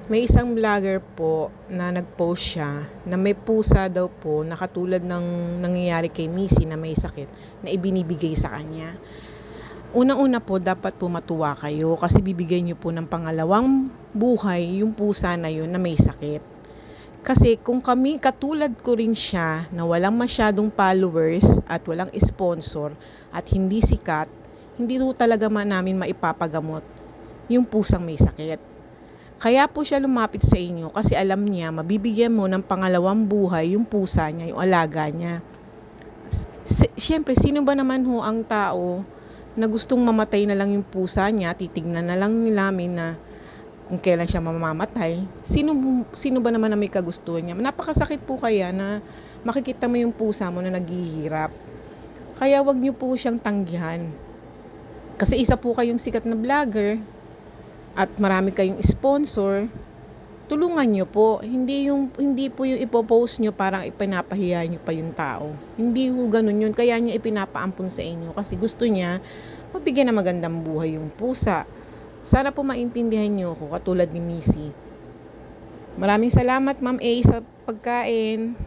May isang vlogger po na nag-post siya na may pusa daw po na katulad ng nangyayari kay Missy na may sakit na ibinibigay sa kanya. Unang-una po, dapat po matuwa kayo kasi bibigay niyo po ng pangalawang buhay yung pusa na yun na may sakit. Kasi kung kami, katulad ko rin siya na walang masyadong followers at walang sponsor at hindi sikat, hindi po talaga namin maipapagamot yung pusang may sakit. Kaya po siya lumapit sa inyo kasi alam niya mabibigyan mo ng pangalawang buhay yung pusa niya, yung alaga niya. Siyempre, sino ba naman ho ang tao na gustong mamatay na lang yung pusa niya, titignan na lang namin na kung kailan siya mamamatay? Sino ba naman na may kagustuhan niya? Napakasakit po kaya na makikita mo yung pusa mo na naghihirap. Kaya wag niyo po siyang tanggihan. Kasi isa po kayong sikat na vlogger at marami kayong sponsor, tulungan nyo po. Hindi po yung ipopost nyo parang ipinapahiya nyo pa yung tao. Hindi po ganun yun. Kaya niya ipinapaampun sa inyo kasi gusto niya mabigyan ng magandang buhay yung pusa. Sana po maintindihan nyo ako katulad ni Missy. Maraming salamat Ma'am A sa pagkain.